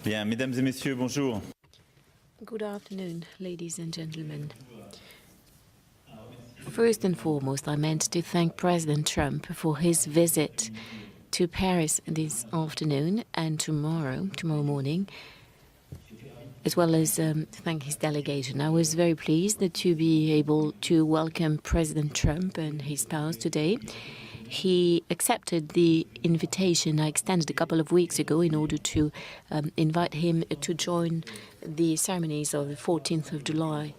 Bien, mesdames et messieurs, bonjour. Good afternoon, ladies and gentlemen. First and foremost, I meant to thank President Trump for his visit to Paris this afternoon and tomorrow morning, as well as thank his delegation. I was very pleased to be able to welcome President Trump and his spouse today. He accepted the invitation I extended a couple of weeks ago in order to invite him to join the ceremonies of the 14th of July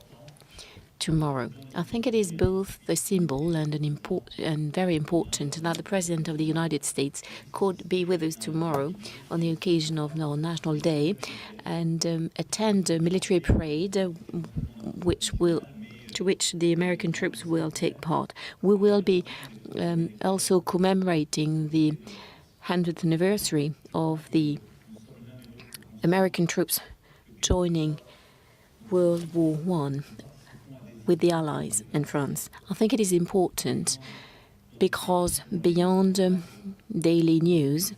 tomorrow. I think it is both a symbol and very important that the President of the United States could be with us tomorrow on the occasion of our National Day and attend a military parade to which the American troops will take part. We will be also commemorating the 100th anniversary of the American troops joining World War I with the Allies and France. I think it is important because beyond daily news,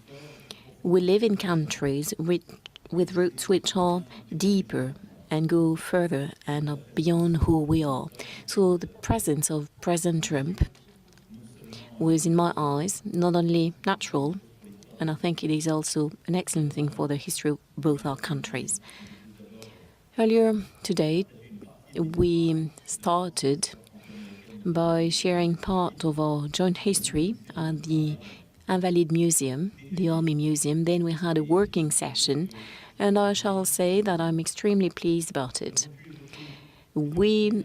we live in countries with roots which are deeper and go further and are beyond who we are. So the presence of President Trump was, in my eyes, not only natural, and I think it is also an excellent thing for the history of both our countries. Earlier today, we started by sharing part of our joint history at the Invalides Museum, the Army Museum. Then we had a working session, and I shall say that I'm extremely pleased about it. We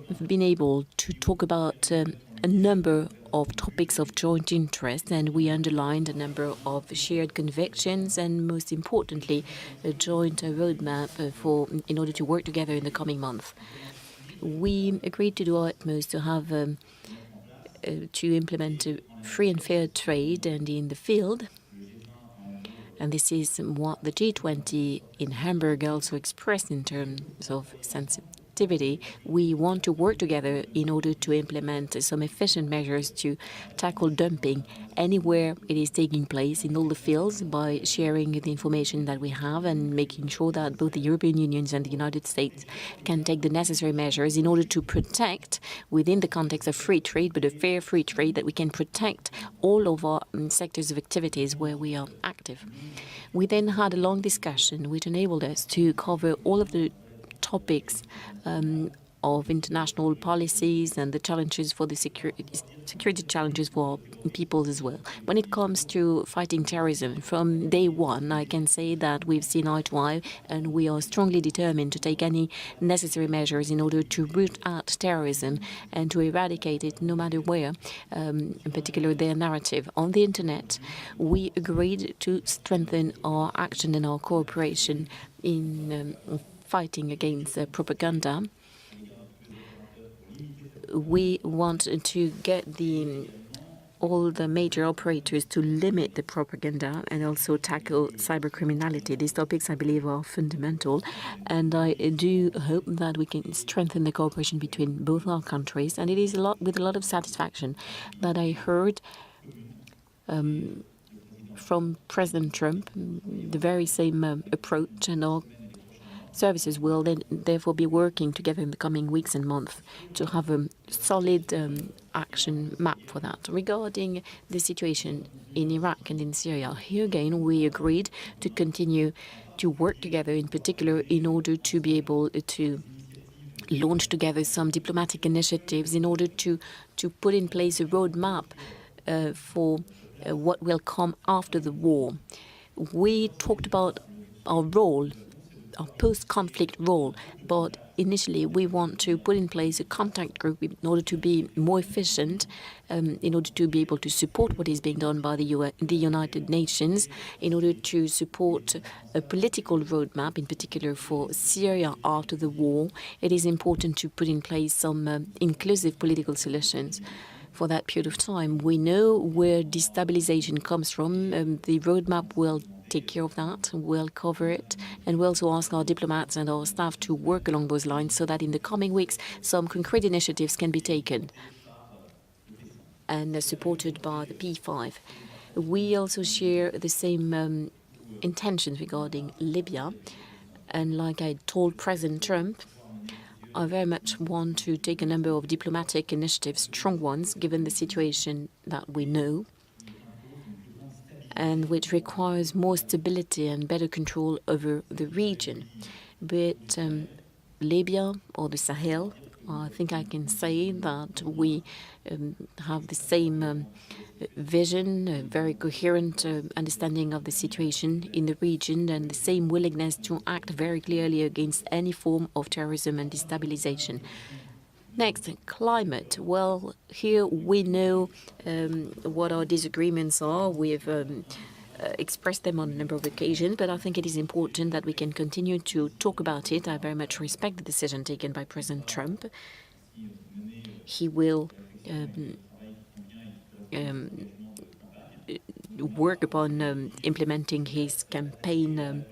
have been able to talk about a number of topics of joint interest, and we underlined a number of shared convictions and, most importantly, a joint roadmap in order to work together in the coming month. We agreed to do our utmost to have to implement a free and fair trade and in the field. And this is what the G20 in Hamburg also expressed in terms of sensitivity. We want to work together in order to implement some efficient measures to tackle dumping anywhere it is taking place in all the fields by sharing the information that we have and making sure that both the European Union and the United States can take the necessary measures in order to protect, within the context of free trade, but a fair free trade, that we can protect all of our sectors of activities where we are active. We then had a long discussion which enabled us to cover all of the topics of international policies and the challenges for the security challenges for peoples as well. When it comes to fighting terrorism, from day one, I can say that we've seen eye to eye, and we are strongly determined to take any necessary measures in order to root out terrorism and to eradicate it no matter where, in particular their narrative. On the internet, we agreed to strengthen our action and our cooperation in fighting against propaganda. We want to get all the major operators to limit the propaganda and also tackle cybercriminality. These topics, I believe, are fundamental, and I do hope that we can strengthen the cooperation between both our countries. And it is with a lot of satisfaction that I heard from President Trump the very same approach, and our services will then therefore be working together in the coming weeks and months to have a solid action map for that. Regarding the situation in Iraq and in Syria, here again we agreed to continue to work together, in particular in order to be able to launch together some diplomatic initiatives in order to put in place a roadmap for what will come after the war. We talked about our role, our post-conflict role, but initially we want to put in place a contact group in order to be more efficient, in order to be able to support what is being done by the United Nations, in order to support a political roadmap, in particular for Syria after the war. It is important to put in place some inclusive political solutions for that period of time. We know where destabilization comes from. The roadmap will take care of that, we'll cover it, and we'll also ask our diplomats and our staff to work along those lines so that in the coming weeks some concrete initiatives can be taken and supported by the P5. We also share the same intentions regarding Libya. And like I told President Trump, I very much want to take a number of diplomatic initiatives, strong ones, given the situation that we know, and which requires more stability and better control over the region. But Libya or the Sahel, I think I can say that we have the same vision, a very coherent understanding of the situation in the region, and the same willingness to act very clearly against any form of terrorism and destabilization. Next, climate. Well, here we know what our disagreements are. We've expressed them on a number of occasions, but I think it is important that we can continue to talk about it. I very much respect the decision taken by President Trump. He will work upon implementing his campaign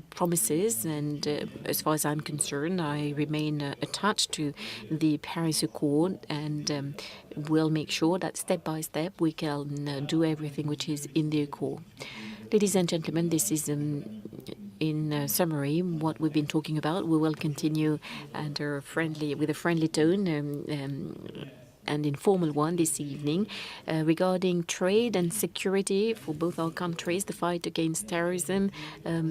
promises, and as far as I'm concerned, I remain attached to the Paris Accord, and will make sure that step by step we can do everything which is in the Accord. Ladies and gentlemen, this is in summary what we've been talking about. We will continue with a friendly tone and informal one this evening regarding trade and security for both our countries, the fight against terrorism,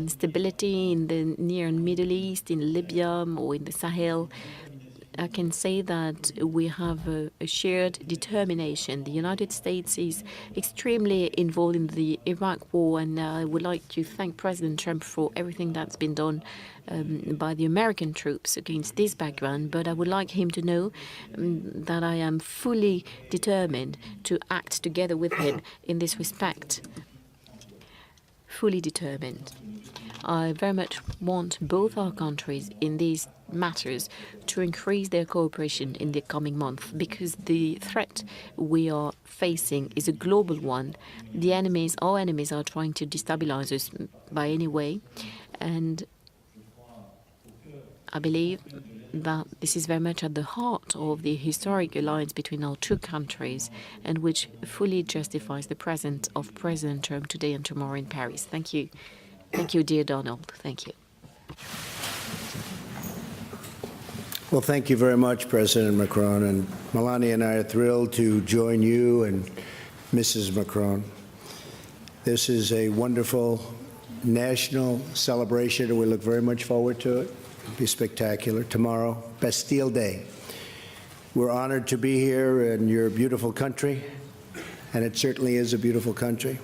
stability in the Near and Middle East, in Libya or in the Sahel. I can say that we have a shared determination. The United States is extremely involved in the Iraq war, and I would like to thank President Trump for everything that's been done by the American troops against this background. But I would like him to know that I am fully determined to act together with him in this respect. Fully determined. I very much want both our countries in these matters to increase their cooperation in the coming month, because the threat we are facing is a global one. Our enemies are trying to destabilize us by any way, and I believe that this is very much at the heart of the historic alliance between our two countries, and which fully justifies the presence of President Trump today and tomorrow in Paris. Thank you. Thank you, dear Donald. Thank you. Well, thank you very much, President Macron. And Melania and I are thrilled to join you and Mrs. Macron. This is a wonderful national celebration, and we look very much forward to it. It'll be spectacular. Tomorrow, Bastille Day. We're honored to be here in your beautiful country, and it certainly is a beautiful country,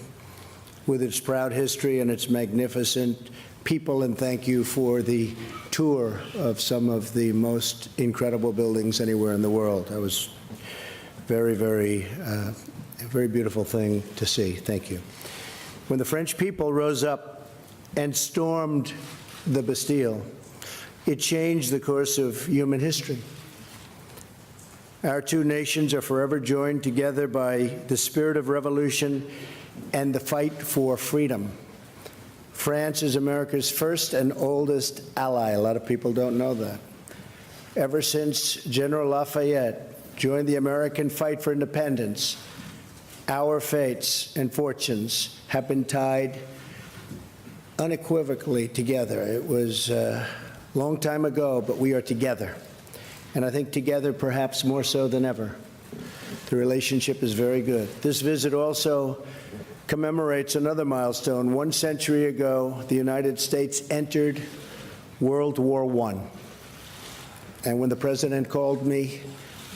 with its proud history and its magnificent people, and thank you for the tour of some of the most incredible buildings anywhere in the world. That was a very beautiful thing to see. Thank you. When the French people rose up and stormed the Bastille, it changed the course of human history. Our two nations are forever joined together by the spirit of revolution and the fight for freedom. France is America's first and oldest ally. A lot of people don't know that. Ever since General Lafayette joined the American fight for independence, our fates and fortunes have been tied unequivocally together. It was a long time ago, but we are together. And I think together perhaps more so than ever. The relationship is very good. This visit also commemorates another milestone. 1 century ago, the United States entered World War I. And when the president called me,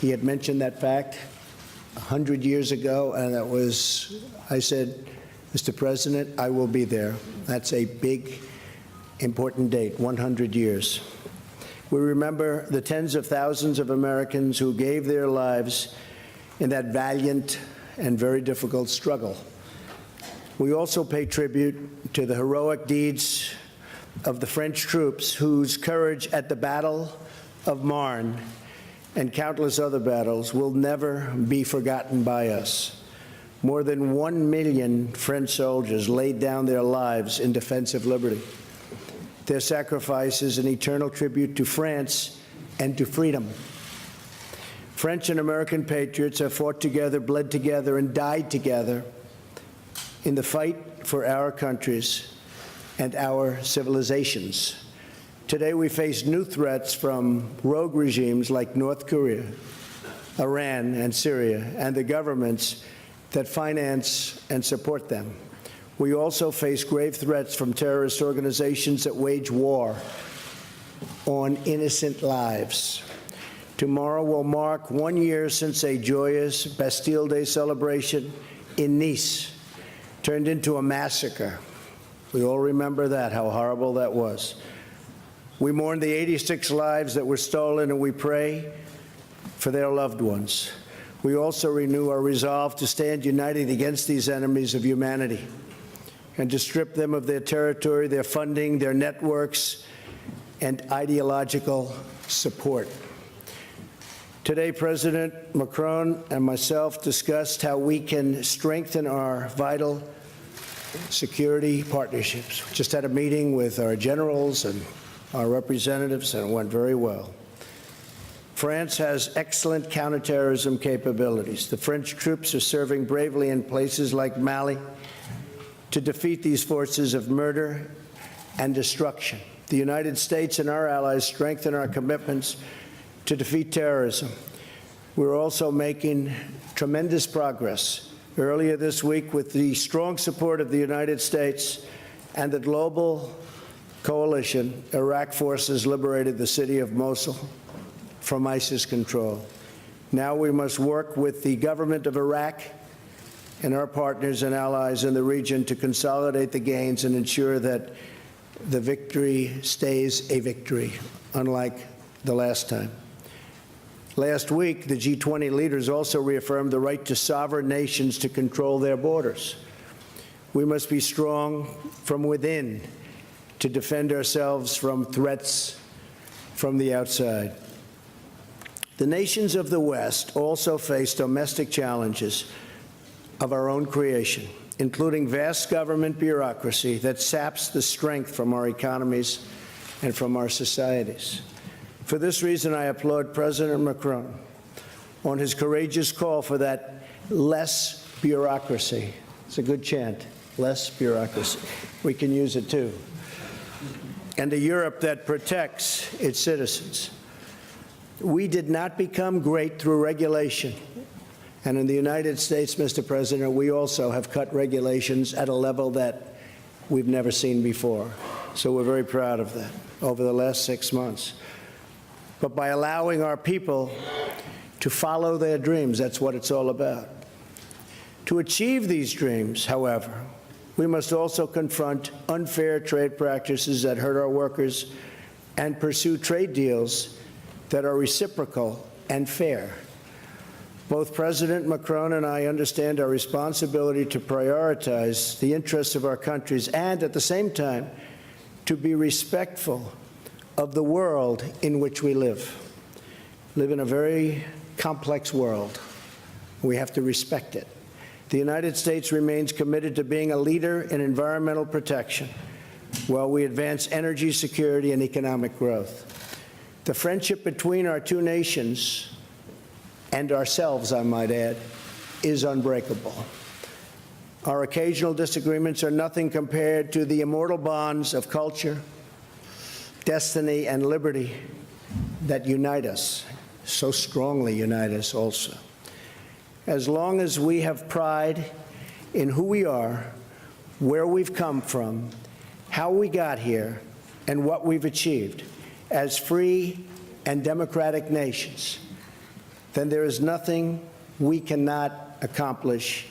he had mentioned that fact 100 years ago, and I said, Mr. President, I will be there. That's a big, important date, 100 years. We remember the tens of thousands of Americans who gave their lives in that valiant and very difficult struggle. We also pay tribute to the heroic deeds of the French troops whose courage at the Battle of Marne and countless other battles will never be forgotten by us. More than 1 million French soldiers laid down their lives in defense of liberty. Their sacrifice is an eternal tribute to France and to freedom. French and American patriots have fought together, bled together, and died together in the fight for our countries, and our civilizations. Today, we face new threats from rogue regimes like North Korea, Iran, and Syria, and the governments that finance and support them. We also face grave threats from terrorist organizations that wage war on innocent lives. Tomorrow will mark 1 year since a joyous Bastille Day celebration in Nice turned into a massacre. We all remember that, how horrible that was. We mourn the 86 lives that were stolen, and we pray for their loved ones. We also renew our resolve to stand united against these enemies of humanity and to strip them of their territory, their funding, their networks, and ideological support. Today, President Macron and myself discussed how we can strengthen our vital security partnerships. We just had a meeting with our generals and our representatives, and it went very well. France has excellent counterterrorism capabilities. The French troops are serving bravely in places like Mali to defeat these forces of murder and destruction. The United States and our allies strengthen our commitments to defeat terrorism. We're also making tremendous progress. Earlier this week, with the strong support of the United States and the global coalition, Iraq forces liberated the city of Mosul from ISIS control. Now we must work with the government of Iraq and our partners and allies in the region to consolidate the gains and ensure that the victory stays a victory, unlike the last time. Last week, the G20 leaders also reaffirmed the right to sovereign nations to control their borders. We must be strong from within to defend ourselves from threats from the outside. The nations of the West also face domestic challenges of our own creation, including vast government bureaucracy that saps the strength from our economies and from our societies. For this reason, I applaud President Macron on his courageous call for that less bureaucracy. It's a good chant, less bureaucracy. We can use it too. And a Europe that protects its citizens. We did not become great through regulation. And in the United States, Mr. President, we also have cut regulations at a level that we've never seen before. So we're very proud of that over the last 6 months. But by allowing our people to follow their dreams, that's what it's all about. To achieve these dreams, however, we must also confront unfair trade practices that hurt our workers and pursue trade deals that are reciprocal and fair. Both President Macron and I understand our responsibility to prioritize the interests of our countries and, at the same time, to be respectful of the world in which we live. We live in a very complex world. We have to respect it. The United States remains committed to being a leader in environmental protection while we advance energy security and economic growth. The friendship between our two nations and ourselves, I might add, is unbreakable. Our occasional disagreements are nothing compared to the immortal bonds of culture, destiny, and liberty that unite us, so strongly unite us also. As long as we have pride in who we are, where we've come from, how we got here, and what we've achieved as free and democratic nations, then there is nothing we cannot accomplish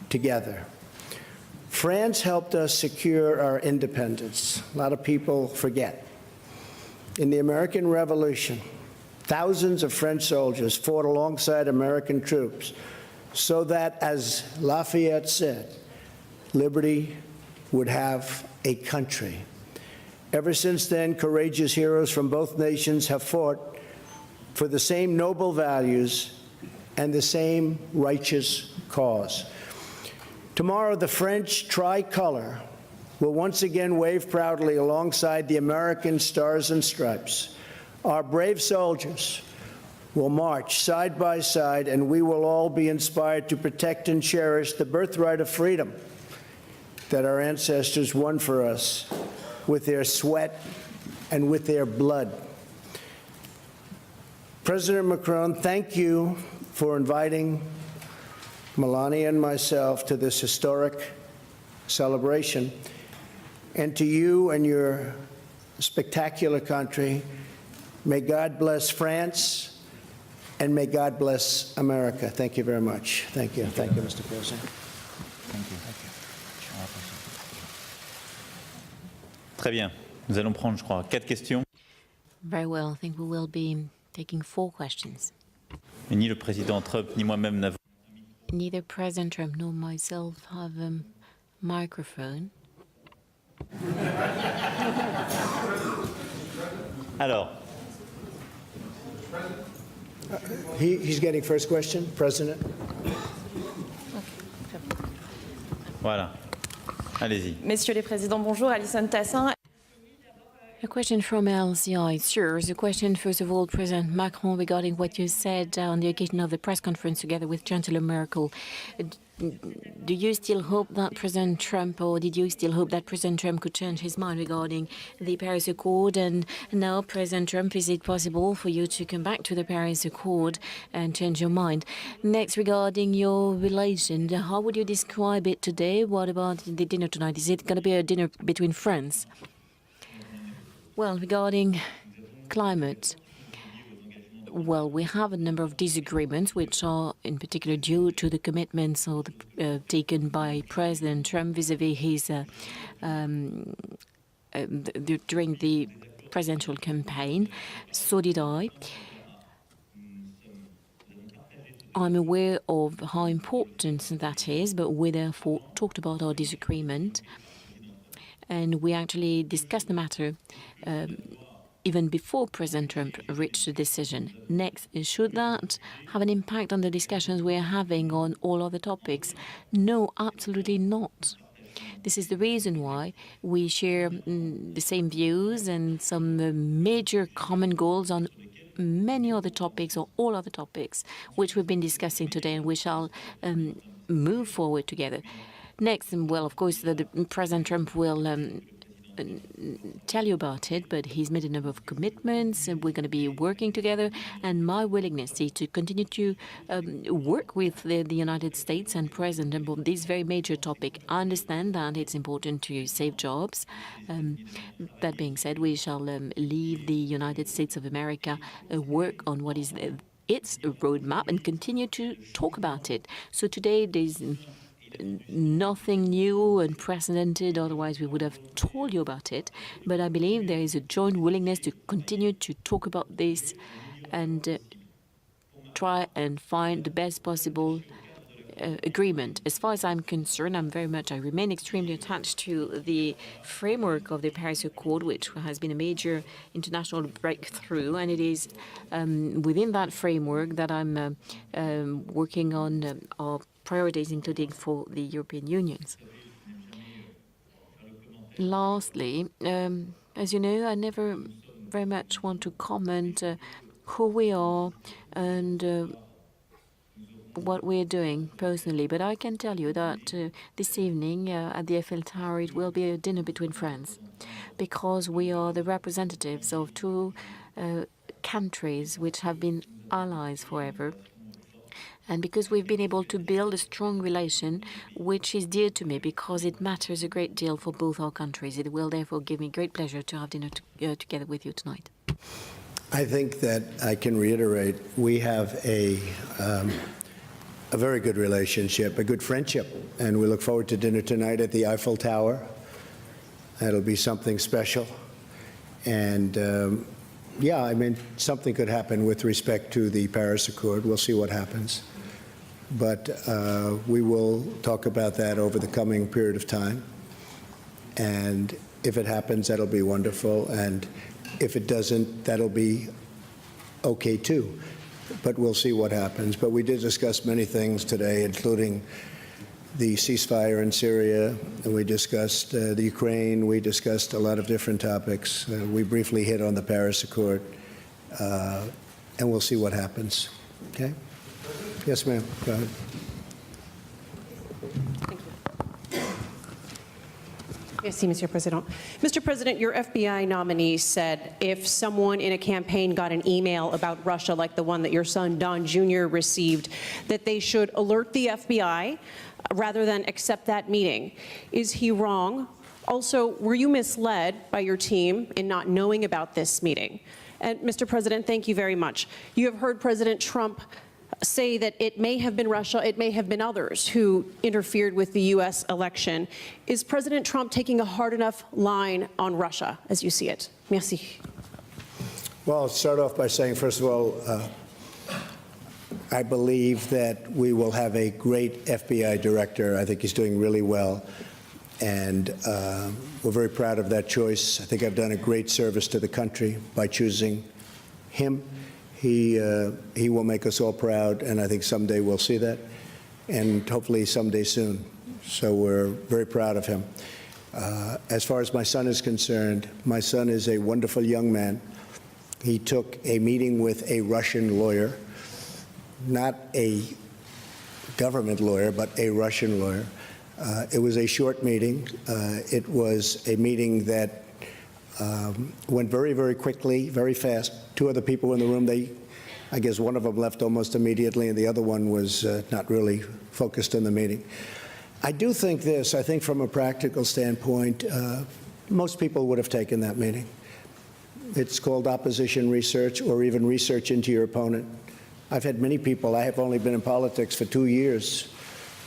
together. France helped us secure our independence. A lot of people forget. In the American Revolution, thousands of French soldiers fought alongside American troops so that, as Lafayette said, liberty would have a country. Ever since then, courageous heroes from both nations have fought for the same noble values and the same righteous cause. Tomorrow, the French tricolor will once again wave proudly alongside the American stars and stripes. Our brave soldiers will march side by side, and we will all be inspired to protect and cherish the birthright of freedom that our ancestors won for us with their sweat and with their blood. President Macron, thank you for inviting Melania and myself to this historic celebration. And to you and your spectacular country, may God bless France and may God bless America. Thank you very much. Thank you. Thank you, Mr. President. Thank you. Très bien. Nous allons prendre, je crois, 4 questions. Very well. I think we will be taking 4 questions. Et ni le président Trump ni moi-même n'avons. Neither President Trump nor myself have a microphone. Alors, He's getting first question, President. voilà. Allez-y. Messieurs les présidents, bonjour. Alison Tassin. A question from LCI. Sir, a question first of all, President Macron, regarding what you said on the occasion of the press conference together with Chancellor Merkel. Do you still hope that President Trump, or did you still hope that President Trump could change his mind regarding the Paris Accord? And now, President Trump, is it possible for you to come back to the Paris Accord and change your mind? Next, regarding your relation, how would you describe it today? What about the dinner tonight? Is it going to be a dinner between friends? Well, regarding climate, well, we have a number of disagreements, which are in particular due to the commitments taken by President Trump vis-à-vis his during the presidential campaign. So did I. I'm aware of how important that is, but we therefore talked about our disagreement, and we actually discussed the matter even before President Trump reached a decision. Next, should that have an impact on the discussions we're having on all other topics? No, absolutely not. This is the reason why we share the same views and some major common goals on many other topics, or all other topics, which we've been discussing today, and we shall move forward together. Next, well, of course, President Trump will tell you about it, but he's made a number of commitments, and we're going to be working together. And my willingness is to continue to work with the United States and President on this very major topic. I understand that it's important to save jobs. That being said, we shall leave the United States of America work on what is its roadmap and continue to talk about it. So today there's nothing new and unprecedented, otherwise we would have told you about it. But I believe there is a joint willingness to continue to talk about this and try and find the best possible agreement. As far as I'm concerned, I remain extremely attached to the framework of the Paris Accord, which has been a major international breakthrough, and it is within that framework that I'm working on our priorities, including for the European Union. Lastly, as you know, I never very much want to comment who we are and what we're doing personally, but I can tell you that this evening at the Eiffel Tower it will be a dinner between friends, because we are the representatives of two countries which have been allies forever, and because we've been able to build a strong relation which is dear to me, because it matters a great deal for both our countries. It will therefore give me great pleasure to have dinner together with you tonight. I think that I can reiterate, we have a very good relationship, a good friendship, and we look forward to dinner tonight at the Eiffel Tower. That'll be something special. And yeah, I mean, something could happen with respect to the Paris Accord. We'll see what happens. But we will talk about that over the coming period of time. And if it happens, that'll be wonderful. And if it doesn't, that'll be okay too. But we'll see what happens. But we did discuss many things today, including the ceasefire in Syria, and we discussed the Ukraine. We discussed a lot of different topics. We briefly hit on the Paris Accord, and we'll see what happens. Okay? Yes, ma'am. Go ahead. Merci, Monsieur President. Mr. President, your FBI nominee said if someone in a campaign got an email about Russia, like the one that your son Don Jr. received, that they should alert the FBI rather than accept that meeting. Is he wrong? Also, were you misled by your team in not knowing about this meeting? And Mr. President, thank you very much. You have heard President Trump say that it may have been Russia, it may have been others who interfered with the U.S. election. Is President Trump taking a hard enough line on Russia, as you see it? Merci. Well, I'll start off by saying, first of all, I believe that we will have a great FBI director. I think he's doing really well. And we're very proud of that choice. I think I've done a great service to the country by choosing him. He will make us all proud, and I think someday we'll see that, and hopefully someday soon. So we're very proud of him. As far as my son is concerned, my son is a wonderful young man. He took a meeting with a Russian lawyer, not a government lawyer, but a Russian lawyer. It was a short meeting. It was a meeting that went very, very quickly, very fast. Two other people in the room, I guess one of them left almost immediately, and the other one was not really focused on the meeting. I do think this, I think from a practical standpoint, most people would have taken that meeting. It's called opposition research or even research into your opponent. I've had many people, I have only been in politics for 2 years,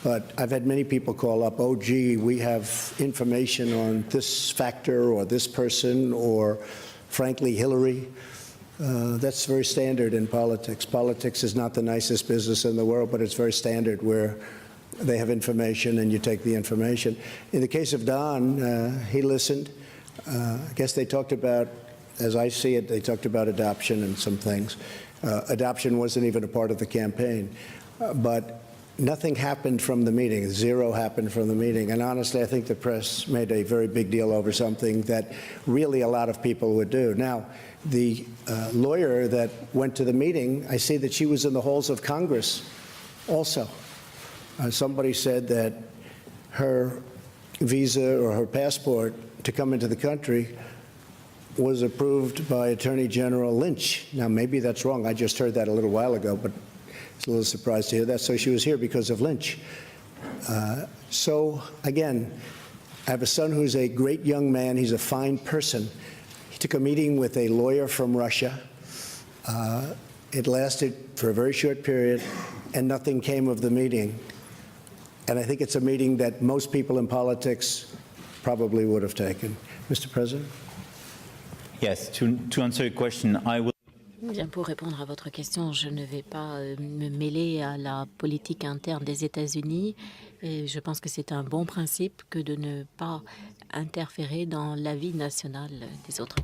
but I've had many people call up, oh, gee, we have information on this factor or this person or, frankly, Hillary. That's very standard in politics. Politics is not the nicest business in the world, but it's very standard where they have information and you take the information. In the case of Don, he listened. I guess they talked about, as I see it, they talked about adoption and some things. Adoption wasn't even a part of the campaign. But nothing happened from the meeting. Zero happened from the meeting. And honestly, I think the press made a very big deal over something that really a lot of people would do. Now, the lawyer that went to the meeting, I see that she was in the halls of Congress also. Somebody said that her visa or her passport to come into the country was approved by Attorney General Lynch. Now, maybe that's wrong. I just heard that a little while ago, but it's a little surprised to hear that. So she was here because of Lynch. So, again, I have a son who's a great young man. He's a fine person. He took a meeting with a lawyer from Russia. It lasted for a very short period, and nothing came of the meeting. And I think it's a meeting that most people in politics probably would have taken. Mr. President? Yes, to answer your question, I will. Bien, pour répondre à votre question, je ne vais pas me mêler à la politique interne des États-Unis. Et je pense que c'est un bon principe que de ne pas interférer dans la vie nationale des autres.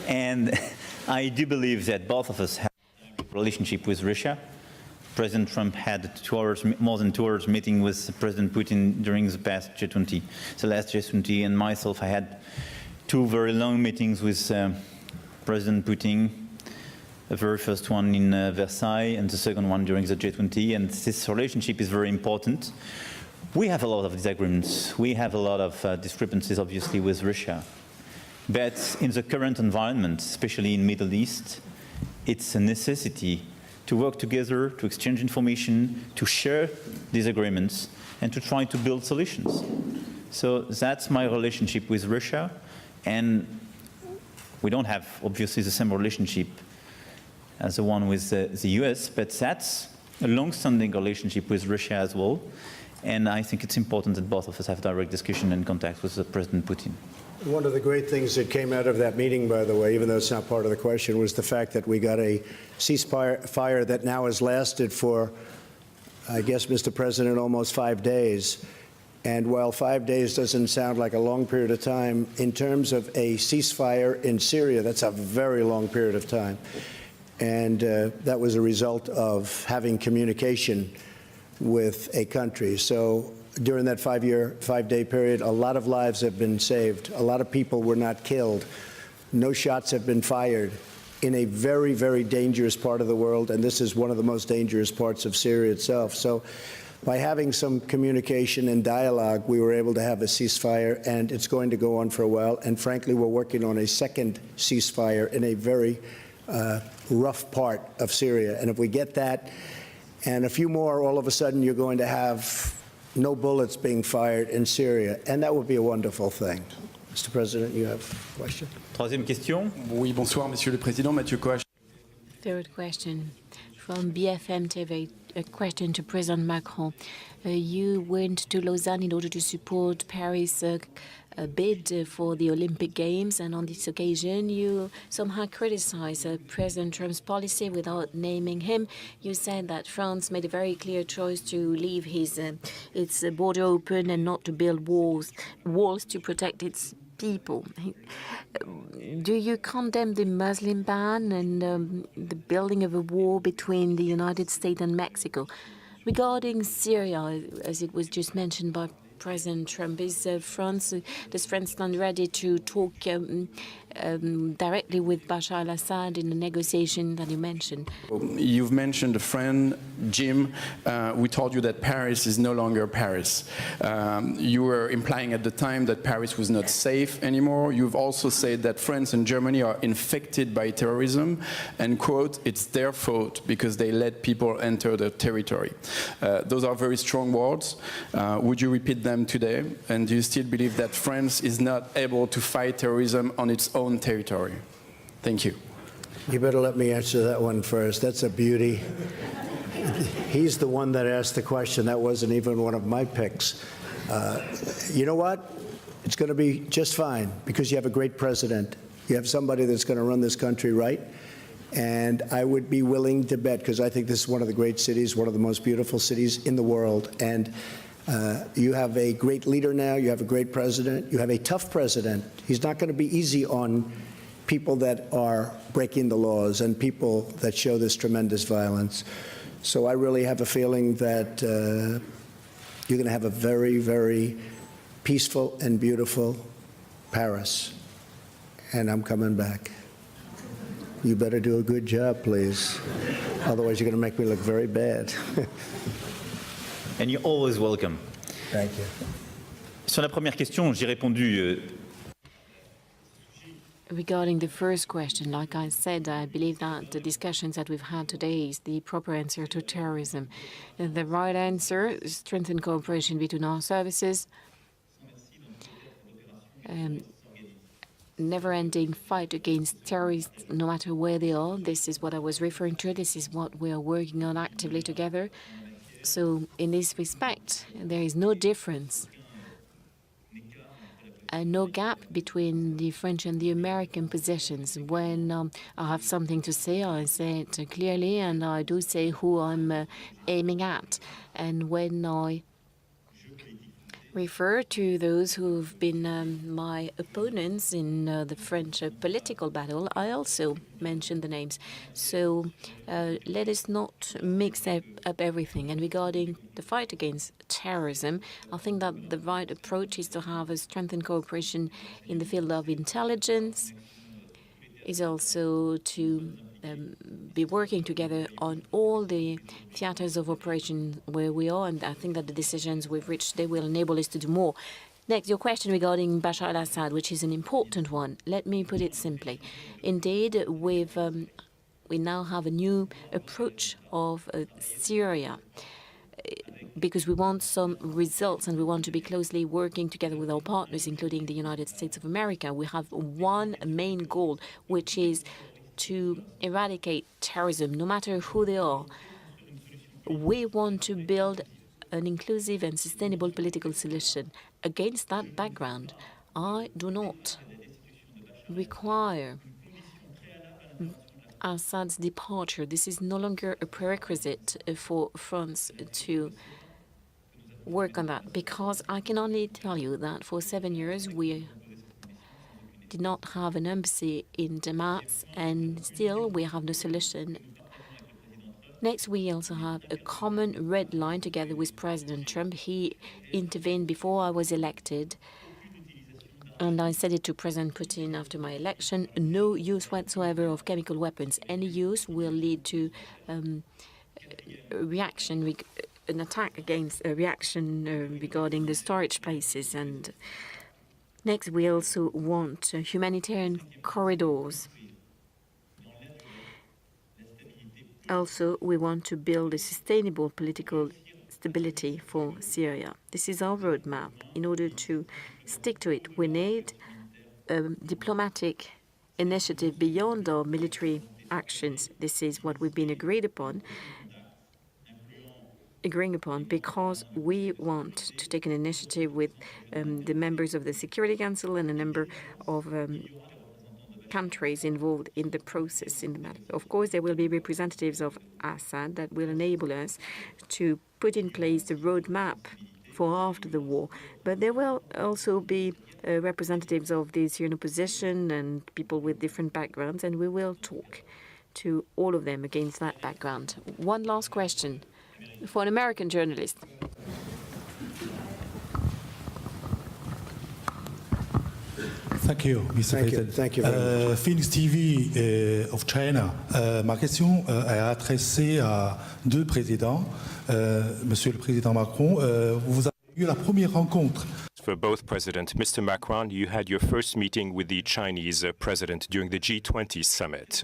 And I do believe that both of us have a relationship with Russia. President Trump had more than 2 hours meeting with President Putin during the past G20. The last G20, and myself, I had 2 very long meetings with President Putin, the very first one in Versailles and the second one during the G20, and this relationship is very important. We have a lot of disagreements. We have a lot of discrepancies, obviously, with Russia. But in the current environment, especially in the Middle East, it's a necessity to work together, to exchange information, to share disagreements, and to try to build solutions. So that's my relationship with Russia, and we don't have, obviously, the same relationship as the one with the US, but that's a long-standing relationship with Russia as well, and I think it's important that both of us have direct discussion and contact with President Putin. One of the great things that came out of that meeting, by the way, even though it's not part of the question, was the fact that we got a ceasefire that now has lasted for, I guess, Mr. President, almost 5 days. And while 5 days doesn't sound like a long period of time, in terms of a ceasefire in Syria, that's a very long period of time. And that was a result of having communication with a country. So during that 5-day period, a lot of lives have been saved. A lot of people were not killed. No shots have been fired in a very, very dangerous part of the world, and this is one of the most dangerous parts of Syria itself. So by having some communication and dialogue, we were able to have a ceasefire, and it's going to go on for a while. And frankly, we're working on a second ceasefire in a very rough part of Syria. And if we get that and a few more, all of a sudden you're going to have no bullets being fired in Syria. And that would be a wonderful thing. Mr. President, you have a question? Troisième question. Oui, bonsoir, Monsieur le Président. Mathieu Coach. Third question from BFM TV, a question to President Macron. You went to Lausanne in order to support Paris' bid for the Olympic Games, and on this occasion you somehow criticized President Trump's policy without naming him. You said that France made a very clear choice to leave its border open and not to build walls to protect its people. Do you condemn the Muslim ban and the building of a wall between the United States and Mexico? Regarding Syria, as it was just mentioned by President Trump, does France stand ready to talk directly with Bashar al-Assad in the negotiation that you mentioned? You've mentioned a friend, Jim. We told you that Paris is no longer Paris. You were implying at the time that Paris was not safe anymore. You've also said that France and Germany are infected by terrorism, and, quote, it's their fault because they let people enter their territory. Those are very strong words. Would you repeat them today? And do you still believe that France is not able to fight terrorism on its own territory? Thank you. You better let me answer that one first. That's a beauty. He's the one that asked the question. That wasn't even one of my picks. You know what? It's going to be just fine because you have a great president. You have somebody that's going to run this country right. And I would be willing to bet, because I think this is one of the great cities, one of the most beautiful cities in the world. And you have a great leader now. You have a great president. You have a tough president. He's not going to be easy on people that are breaking the laws and people that show this tremendous violence. So I really have a feeling that you're going to have a very, very peaceful and beautiful Paris. And I'm coming back. You better do a good job, please. Otherwise, you're going to make me look very bad. And you're always welcome. Thank you. Sur la première question, j'ai répondu. Regarding the first question, like I said, I believe that the discussions that we've had today is the proper answer to terrorism. The right answer is strengthen cooperation between our services, never-ending fight against terrorists, no matter where they are. This is what I was referring to. This is what we are working on actively together. So in this respect, there is no difference and no gap between the French and the American positions. When I have something to say, I say it clearly, and I do say who I'm aiming at. And when I refer to those who've been my opponents in the French political battle, I also mention the names. So let us not mix up everything. And regarding the fight against terrorism, I think that the right approach is to have a strengthened cooperation in the field of intelligence, is also to be working together on all the theaters of operation where we are, and I think that the decisions we've reached, they will enable us to do more. Next, your question regarding Bashar al-Assad, which is an important one. Let me put it simply. Indeed, we now have a new approach of Syria, because we want some results and we want to be closely working together with our partners, including the United States of America. We have one main goal, which is to eradicate terrorism, no matter who they are. We want to build an inclusive and sustainable political solution. Against that background, I do not require Assad's departure. This is no longer a prerequisite for France to work on that, because I can only tell you that for 7 years we did not have an embassy in Damas, and still we have no solution. Next, we also have a common red line together with President Trump. He intervened before I was elected, and I said it to President Putin after my election: no use whatsoever of chemical weapons. Any use will lead to reaction an attack against a reaction regarding the storage places. And next, we also want humanitarian corridors. Also, we want to build a sustainable political stability for Syria. This is our roadmap. In order to stick to it, we need a diplomatic initiative beyond our military actions. This is what we've been agreeing upon because we want to take an initiative with the members of the Security Council and a number of countries involved in the process in the matter. Of course, there will be representatives of Assad that will enable us to put in place the roadmap for after the war. But there will also be representatives of the Syrian opposition and people with different backgrounds, and we will talk to all of them against that background. One last question for an American journalist. Thank you, Mr. President. Thank you very much. Phoenix TV of China. Ma question est adressée à deux présidents. Monsieur le Président Macron, vous avez eu la première rencontre. For both presidents, Mr. Macron, you had your first meeting with the Chinese president during the G20 summit.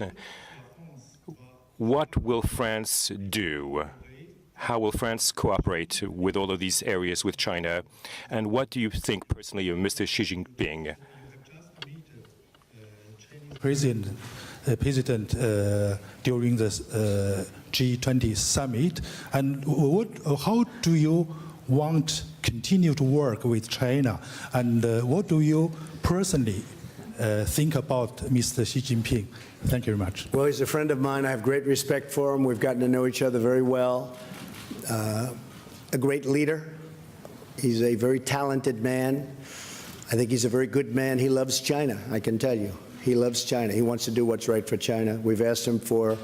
What will France do? How will France cooperate with all of these areas with China? And what do you think personally of Mr. Xi Jinping? President during the G20 summit, and how do you want to continue to work with China, and what do you personally think about Mr. Xi Jinping? Thank you very much. Well, he's a friend of mine. I have great respect for him. We've gotten to know each other very well. A great leader. He's a very talented man. I think he's a very good man. He loves China, I can tell you. He loves China. He wants to do what's right for China. We've asked him for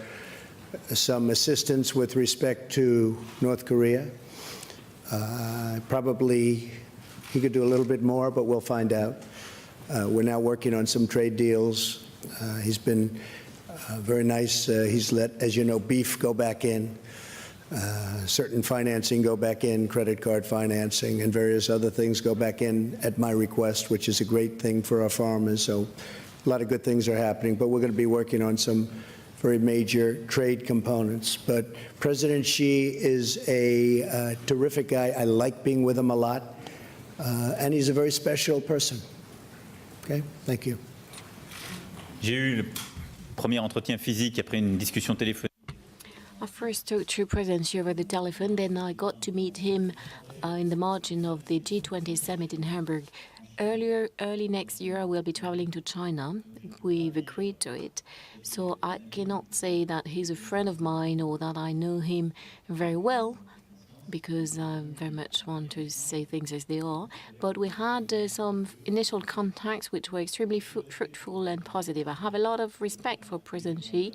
some assistance with respect to North Korea. Probably he could do a little bit more, but we'll find out. We're now working on some trade deals. He's been very nice. He's let, as you know, beef go back in, certain financing go back in, credit card financing, and various other things go back in at my request, which is a great thing for our farmers. So a lot of good things are happening, but we're going to be working on some very major trade components. But President Xi is a terrific guy. I like being with him a lot, and he's a very special person. Okay, thank you. J'ai eu le premier entretien physique après une discussion téléphonique. I first talked to President Xi over the telephone, then I got to meet him in the margin of the G20 summit in Hamburg. Early next year, I will be traveling to China. We've agreed to it. So I cannot say that he's a friend of mine or that I know him very well, because I very much want to say things as they are. But we had some initial contacts which were extremely fruitful and positive. I have a lot of respect for President Xi,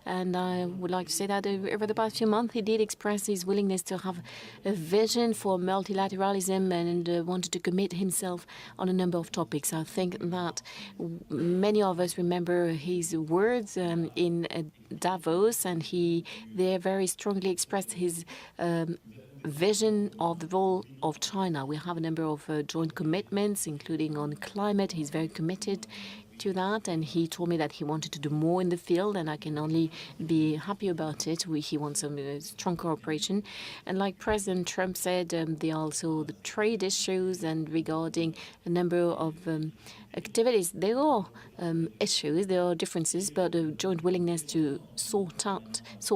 and I would like to say that over the past few months he did express his willingness to have a vision for multilateralism and wanted to commit himself on a number of topics. I think that many of us remember his words in Davos, and he there very strongly expressed his vision of the role of China. We have a number of joint commitments, including on climate. He's very committed to that, and he told me that he wanted to do more in the field, and I can only be happy about it. He wants some strong cooperation. And like President Trump said, there are also the trade issues, and regarding a number of activities, there are issues, there are differences, but a joint willingness to sort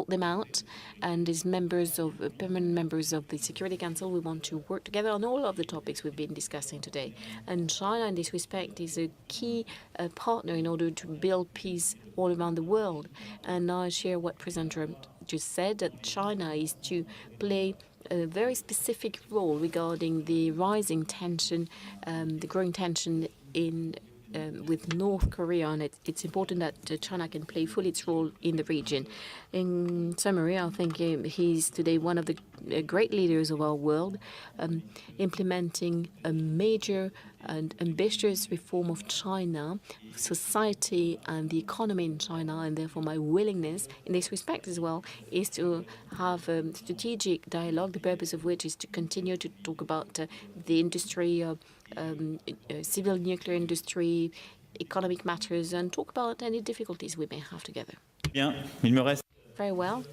them out. And as permanent members of the Security Council, we want to work together on all of the topics we've been discussing today. And China, in this respect, is a key partner in order to build peace all around the world. And I share what President Trump just said, that China is to play a very specific role regarding the rising tension, the growing tension with North Korea, and it's important that China can play fully its role in the region. In summary, I think he's today one of the great leaders of our world, implementing a major and ambitious reform of China, society and the economy in China, and therefore my willingness in this respect as well is to have a strategic dialogue, the purpose of which is to continue to talk about the industry, civil nuclear industry, economic matters, and talk about any difficulties we may have together. Bien, il me reste. Very well.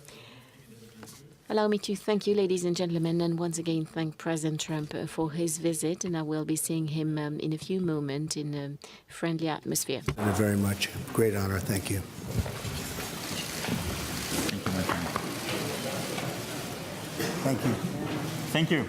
Allow me to thank you, ladies and gentlemen, and once again thank President Trump for his visit, and I will be seeing him in a few moments in a friendly atmosphere. Very much. Great honor. Thank you. Thank you, my friend. Thank you. Thank you.